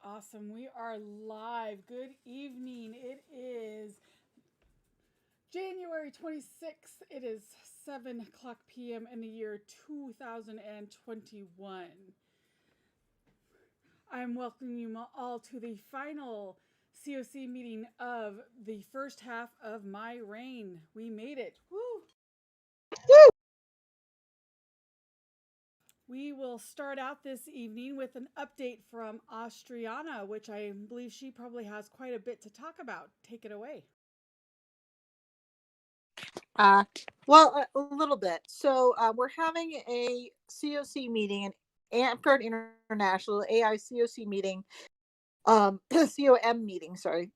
Awesome. We are live. Good evening. It is January 26th. It is 7 o'clock p.m. in the year 2021. I'm welcoming you all to the final CoC meeting of the first half of my reign. We made it. Woo! We will start out this evening with an update from Austriana, which I believe she probably has quite a bit to talk about. Take it away. Uh, well, a little bit. So we're having a CoC meeting, an Amtgard International AI CoC meeting, COM meeting, sorry,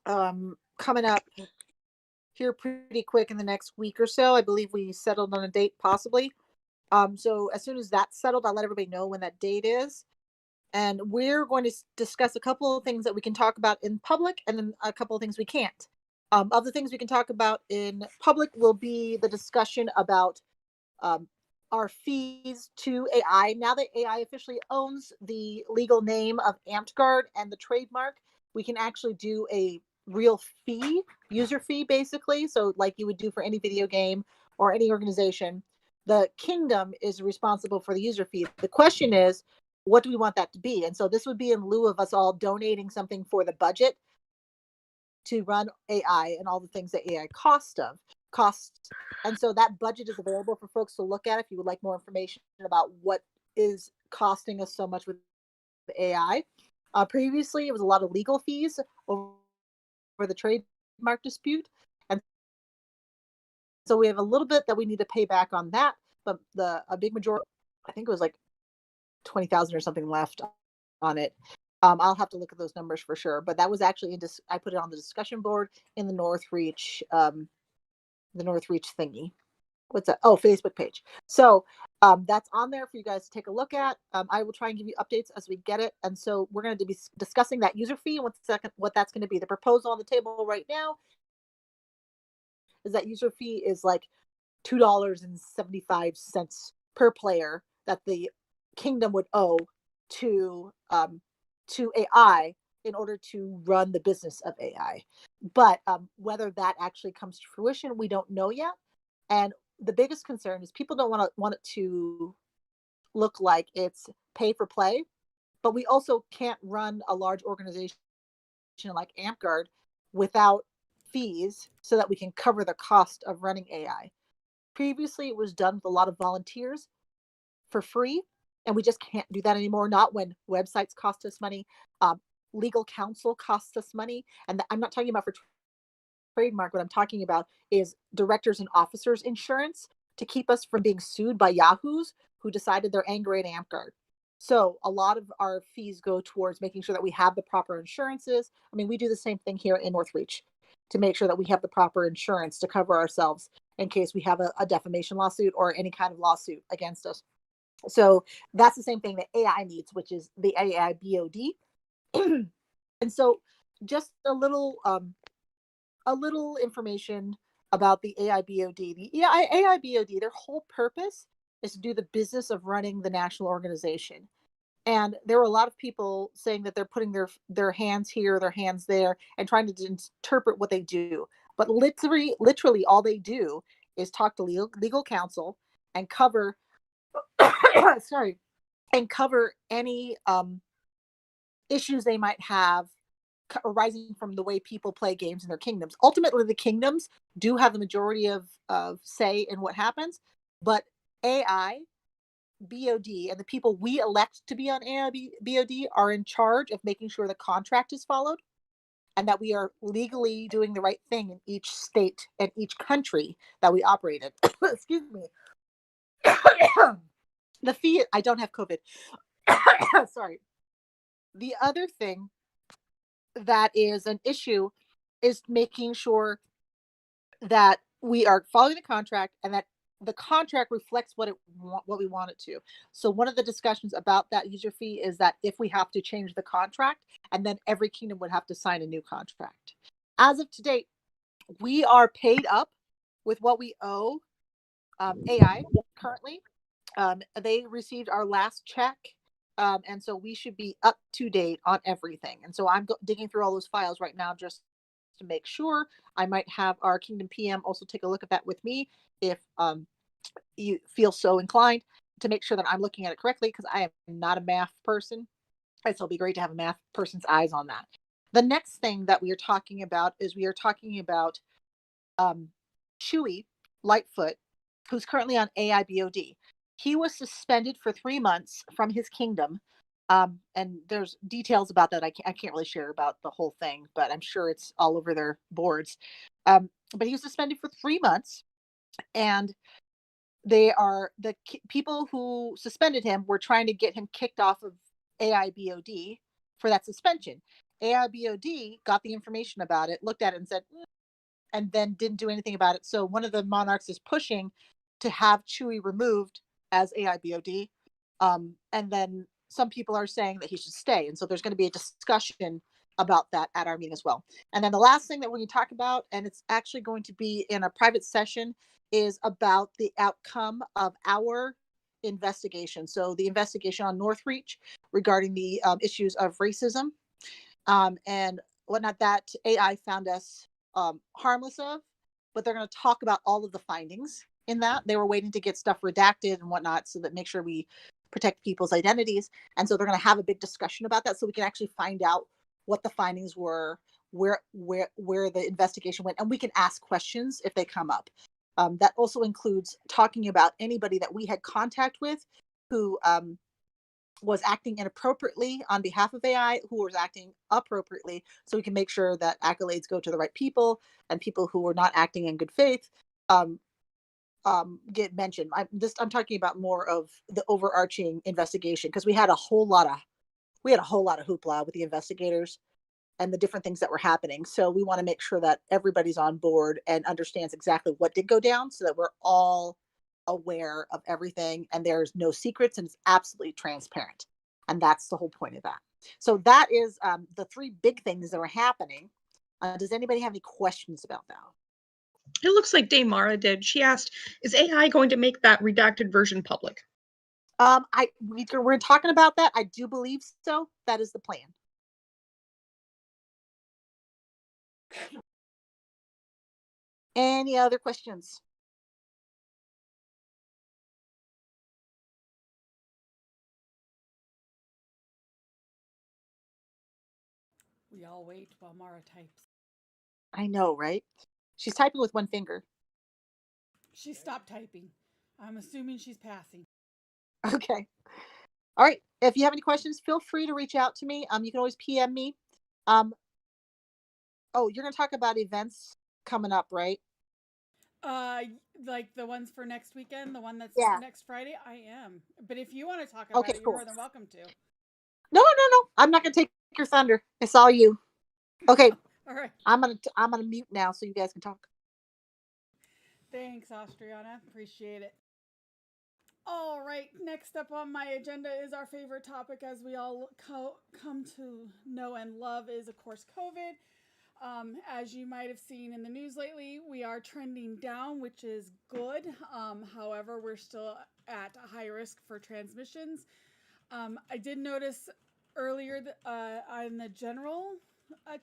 coming up here pretty quick in the next week or so. I believe we settled on a date, possibly. So as soon as that's settled, I'll let everybody know when that date is. And we're going to discuss a couple of things that we can talk about in public and then a couple of things we can't. Of the things we can talk about in public will be the discussion about um, our fees to AI. Now that AI officially owns the legal name of Amtgard and the trademark, we can actually do a real fee, user fee, basically. So, like you would do for any video game or any organization, the kingdom is responsible for the user fee. The question is, what do we want that to be? And so, this would be in lieu of us all donating something for the budget to run AI and all the things that AI costs. And so that budget is available for folks to look at if you would like more information about what is costing us so much with AI. Previously, it was a lot of legal fees over the trademark dispute. And so we have a little bit that we need to pay back on that, but a big majority, I think it was like 20,000 or something left on it. I'll have to look at those numbers for sure, but that was actually I put it on the discussion board in the Northreach thingy. What's that? Oh, Facebook page. So that's on there for you guys to take a look at. I will try and give you updates as we get it. And so we're going to be discussing that user fee and what that's going to be. The proposal on the table right now is that user fee is like $2.75 per player that the kingdom would owe to AI in order to run the business of AI. But whether that actually comes to fruition, we don't know yet. And the biggest concern is people don't want it to look like it's pay for play, but we also can't run a large organization like Amtgard without fees so that we can cover the cost of running AI. Previously, it was done with a lot of volunteers for free, and we just can't do that anymore. Not when websites cost us money, legal counsel costs us money, and I'm not talking about for trademark. What I'm talking about is directors and officers insurance to keep us from being sued by yahoos who decided they're angry at Amtgard. So a lot of our fees go towards making sure that we have the proper insurances. I mean, we do the same thing here in Northreach to make sure that we have the proper insurance to cover ourselves in case we have a defamation lawsuit or any kind of lawsuit against us. So that's the same thing that AI needs, which is the AI BoD. And so just a little information about the AI BoD. The AI BoD, their whole purpose is to do the business of running the national organization. And there were a lot of people saying that they're putting their hands here, their hands there, and trying to interpret what they do. But literally all they do is talk to legal counsel and cover sorry, and cover any issues they might have arising from the way people play games in their kingdoms. Ultimately, the kingdoms do have the majority of say in what happens, but AI BoD and the people we elect to be on AI BoD are in charge of making sure the contract is followed and that we are legally doing the right thing in each state and each country that we operate in. Excuse me. The fee, I don't have COVID. Sorry. The other thing that is an issue is making sure that we are following the contract and that the contract reflects what we want it to. So one of the discussions about that user fee is that if we have to change the contract, and then every kingdom would have to sign a new contract. As of today, we are paid up with what we owe AI currently. They received our last check And so we should be up to date on everything. And so I'm digging through all those files right now just to make sure. I might have our Kingdom PM also take a look at that with me if you feel so inclined, to make sure that I'm looking at it correctly, because I am not a math person. And so it'll be great to have a math person's eyes on that. The next thing that we are talking about is we are talking about Chewy Lightfoot, who's currently on AIBOD. He was suspended for 3 months from his kingdom. And there's details about that. I can't really share about the whole thing, but I'm sure it's all over their boards. But he was suspended for 3 months, and the people who suspended him were trying to get him kicked off of AIBOD for that suspension. AIBOD got the information about it, looked at it, and said, and then didn't do anything about it. So one of the monarchs is pushing to have Chewy removed as AIBOD. And then some people are saying that he should stay. And so there's going to be a discussion about that at our meeting as well. And then the last thing that we're going to talk about, and it's actually going to be in a private session, is about the outcome of our investigation. So the investigation on Northreach regarding the issues of racism and whatnot that AI found us harmless of, but they're going to talk about all of the findings in that. They were waiting to get stuff redacted and whatnot so that make sure we protect people's identities. And so they're going to have a big discussion about that so we can actually find out what the findings were, where the investigation went, and we can ask questions if they come up. That also includes talking about anybody that we had contact with who was acting inappropriately on behalf of AI, who was acting appropriately, so we can make sure that accolades go to the right people, and people who were not acting in good faith get mentioned. I'm talking about more of the overarching investigation, because we had a whole lot of hoopla with the investigators and the different things that were happening. So we want to make sure that everybody's on board and understands exactly what did go down, so that we're all aware of everything and there's no secrets and it's absolutely transparent. And that's the whole point of that. So that is the 3 big things that are happening. Does anybody have any questions about that? It looks like Daymara did. She asked, is AI going to make that redacted version public? We're talking about that. I do believe so. That is the plan. Any other questions? We all wait while Mara types. I know, right? She's typing with one finger. She stopped typing. I'm assuming she's passing. Okay. All right. If you have any questions, feel free to reach out to me. You can always PM me. Oh, you're going to talk about events coming up, right? Like the ones for next weekend, the one that's next Friday. I am. But if you want to talk about it, you're more than welcome to. No. I'm not going to take your thunder. It's all you. Okay. All right. I'm gonna mute now so you guys can talk. Thanks, Austriana. Appreciate it. All right. Next up on my agenda is our favorite topic, as we all come to know and love, is of course COVID. As you might have seen in the news lately, we are trending down, which is good. However, we're still at a high risk for transmissions. I did notice earlier on the general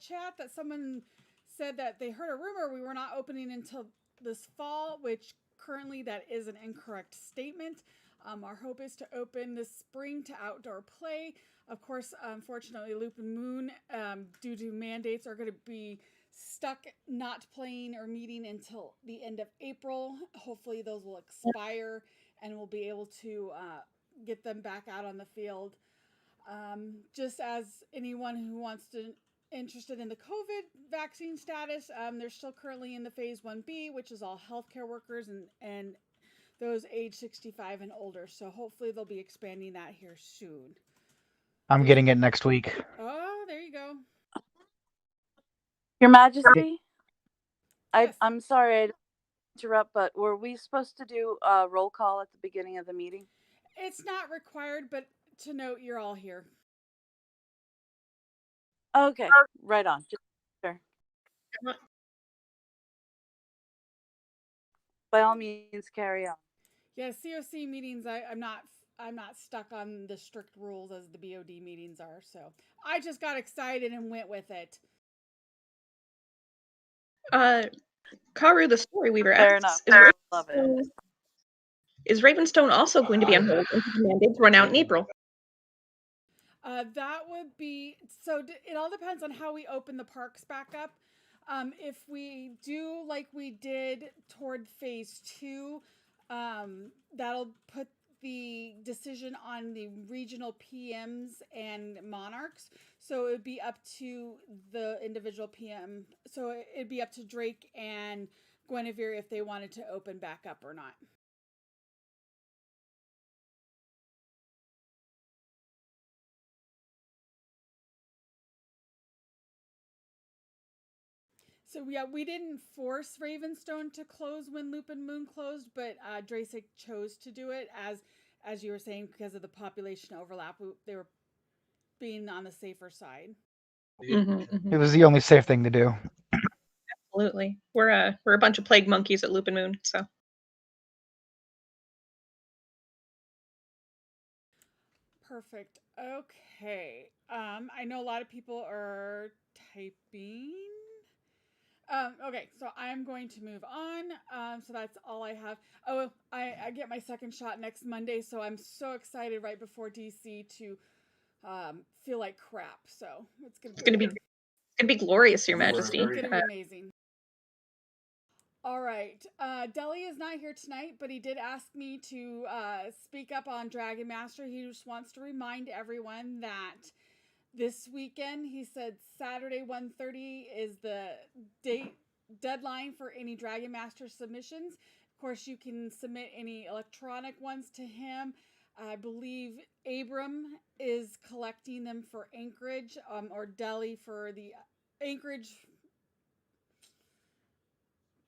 chat that someone said that they heard a rumor we were not opening until this fall, which currently that is an incorrect statement. Our hope is to open this spring to outdoor play. Of course, unfortunately, Loop and Moon, due to mandates, are going to be stuck not playing or meeting until the end of April. Hopefully those will expire and we'll be able to get them back out on the field. Just as anyone who wants to interested in the COVID vaccine status, they're still currently in the phase 1B, which is all healthcare workers and those age 65 and older. So hopefully they'll be expanding that here soon. I'm getting it next week. Oh, there you go. Your Majesty, Yes. I'm sorry to interrupt, but were we supposed to do a roll call at the beginning of the meeting? It's not required, but to note, you're all here. Okay, right on. Sure. By all means, carry on. Yeah, CoC meetings, I'm not I'm not stuck on the strict rules as the BoD meetings are. So I just got excited and went with it. Karu, the story weaver Fair asks, enough. Love it. is Ravenstone also going to be on hold until the mandates run out in April? That would be, so it all depends on how we open the parks back up. If we do like we did toward phase 2, that'll put the decision on the regional PMs and monarchs. So it would be up to the individual PM. So it'd be up to Drake and Guinevere if they wanted to open back up or not. So yeah, we didn't force Ravenstone to close when Loop and Moon closed, but Drasic chose to do it as you were saying, because of the population overlap. They were being on the safer side. It was the only safe thing to do. Absolutely. We're a bunch of plague monkeys at Loop and Moon, so. Perfect. Okay. I know a lot of people are typing. Okay, so I'm going to move on. So that's all I have. Oh, I get my second shot next Monday, so I'm so excited right before DC to feel like crap. So it's gonna be glorious, Your Majesty. It's gonna be amazing. All right. Deli is not here tonight, but he did ask me to speak up on Dragon Master. He just wants to remind everyone that this weekend, he said Saturday 1:30 is the deadline for any Dragon Master submissions. Of course, you can submit any electronic ones to him. I believe Abram is collecting them for Anchorage, or Delhi for the Anchorage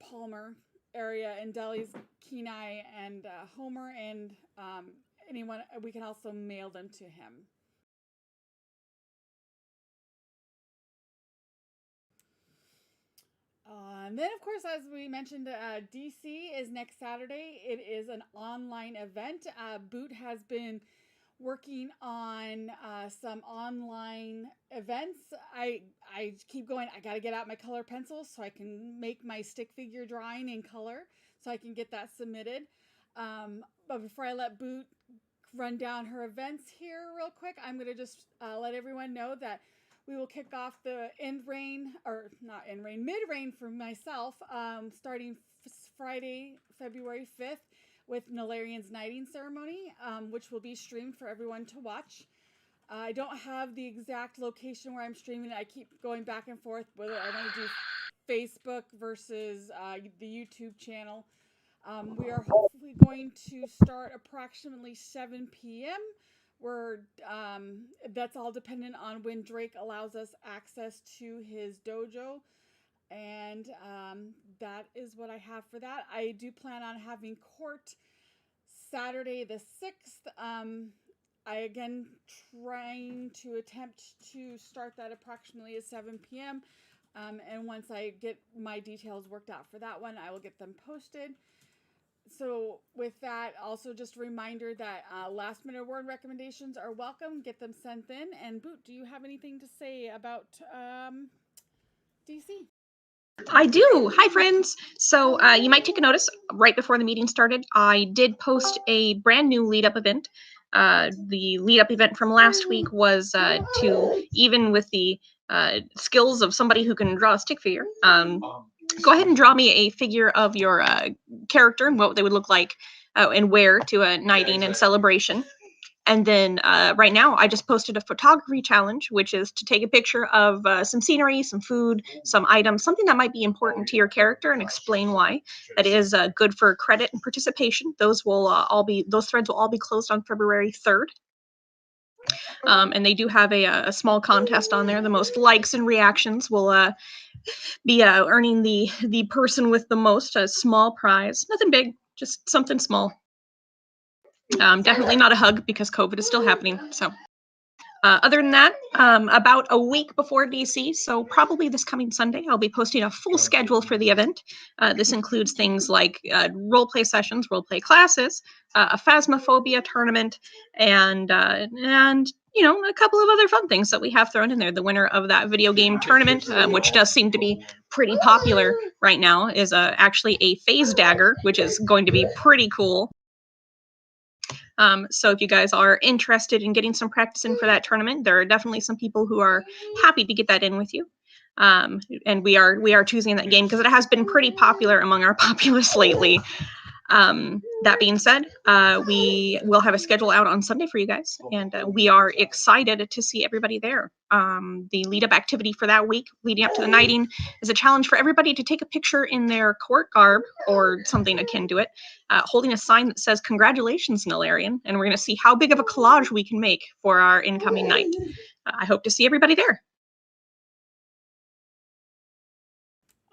Palmer area, and Delhi's Kenai and Homer, and anyone, we can also mail them to him. And then, of course, as we mentioned, DC is next Saturday. It is an online event. Boot has been working on some online events. I keep going, I got to get out my color pencils so I can make my stick figure drawing in color so I can get that submitted. But before I let Boot run down her events here real quick, I'm going to just let everyone know that we will kick off the mid-rain for myself, starting Friday, February 5th with Nalarian's Knighting Ceremony, which will be streamed for everyone to watch. I don't have the exact location where I'm streaming it. I keep going back and forth whether I want to do Facebook versus the YouTube channel. We are hopefully going to start approximately 7 p.m. That's all dependent on when Drake allows us access to his dojo. And that is what I have for that. I do plan on having court Saturday the 6th. I again trying to attempt to start that approximately at 7 p.m. And once I get my details worked out for that one, I will get them posted. So with that, also just a reminder that last minute award recommendations are welcome. Get them sent in. And Boot, do you have anything to say about DC? I do. Hi, friends. So you might take a notice right before the meeting started. I did post a brand new lead-up event. The lead-up event from last week was to, even with the skills of somebody who can draw a stick figure, go ahead and draw me a figure of your character and what they would look like and wear to a knighting and celebration. And then right now, I just posted a photography challenge, which is to take a picture of some scenery, some food, some items, something that might be important to your character, and explain why. That is good for credit and participation. Those will those threads will all be closed on February 3rd. And they do have a small contest on there. The most likes and reactions will be earning the person with the most, a small prize. Nothing big, just something small. Definitely not a hug because COVID is still happening. So Other than that, about a week before DC, so probably this coming Sunday, I'll be posting a full schedule for the event. This includes things like role-play sessions, role-play classes, a Phasmophobia tournament, and you know, a couple of other fun things that we have thrown in there. The winner of that video game tournament, which does seem to be pretty popular right now, is actually a phase dagger, which is going to be pretty cool. So if you guys are interested in getting some practice in for that tournament, there are definitely some people who are happy to get that in with you. And we are choosing that game because it has been pretty popular among our populace lately. That being said, we will have a schedule out on Sunday for you guys, and we are excited to see everybody there. The lead-up activity for that week, leading up to the knighting, is a challenge for everybody to take a picture in their court garb or something akin to it, holding a sign that says "Congratulations, Nilarian," and we're going to see how big of a collage we can make for our incoming knight. I hope to see everybody there.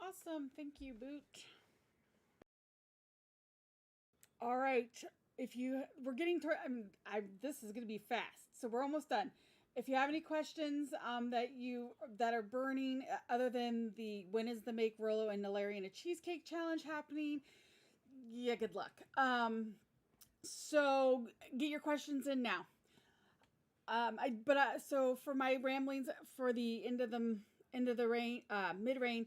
Awesome. Thank you, Boot. All right. We're getting to, this is going to be fast, so we're almost done. If you have any questions that are burning, other than when is the Make Rolo and Nilarian a Cheesecake Challenge happening? Yeah, good luck. So get your questions in now. So for my ramblings for the end of the rain, mid-rain,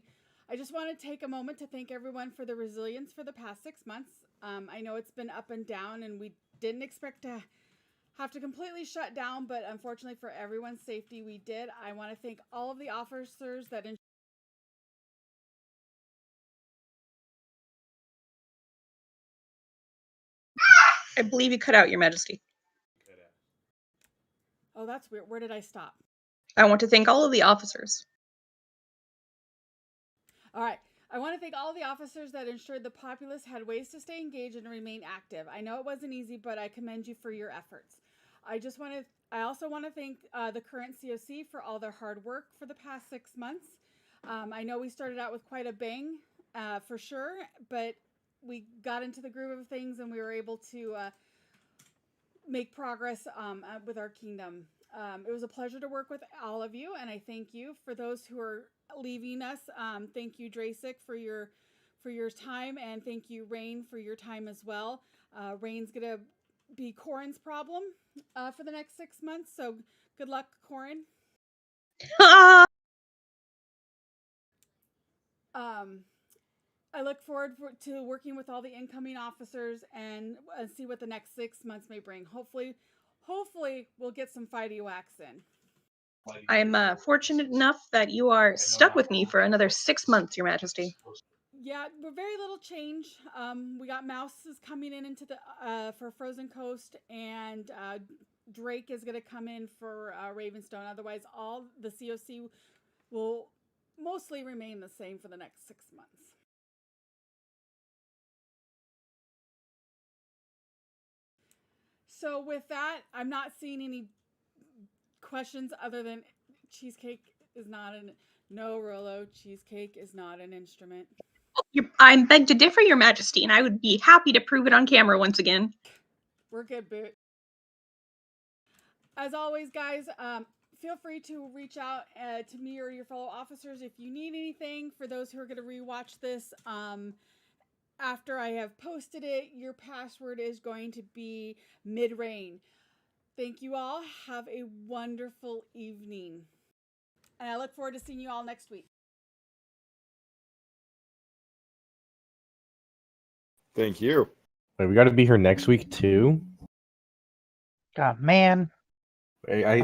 I just want to take a moment to thank everyone for the resilience for the past 6 months. I know it's been up and down, and we didn't expect to have to completely shut down, but unfortunately for everyone's safety, we did. I want to thank all of the officers that I believe you cut out, Your Majesty. Oh, that's weird. Where did I stop? I want to thank all of the officers. All right. I want to thank all the officers that ensured the populace had ways to stay engaged and remain active. I know it wasn't easy, but I commend you for your efforts. I also want to thank the current COC for all their hard work for the past 6 months. I know we started out with quite a bang, for sure, but we got into the groove of things and we were able to make progress with our kingdom. It was a pleasure to work with all of you, and I thank you. For those who are leaving us, thank you, Drasic, for your time, and thank you, Rain, for your time as well. Rain's gonna be Corin's problem for the next 6 months, so good luck, Corin. I look forward to working with all the incoming officers and see what the next 6 months may bring. Hopefully we'll get some fighty wax in. I'm fortunate enough that you are stuck with me for another 6 months, Your Majesty. Yeah, we're very little change. We got Mouses coming in into the for Frozen Coast, and Drake is going to come in for Ravenstone. Otherwise, all the COC will mostly remain the same for the next 6 months. So with that, I'm not seeing any questions other than cheesecake is not no, Rolo, cheesecake is not an instrument. I'm beg to differ, Your Majesty, and I would be happy to prove it on camera once again. We're good, Boot. As always, guys, feel free to reach out to me or your fellow officers if you need anything. For those who are going to rewatch this, after I have posted it, your password is going to be mid-rain. Thank you all. Have a wonderful evening. And I look forward to seeing you all next week. Thank you. Wait, we got to be here next week too? God, man. I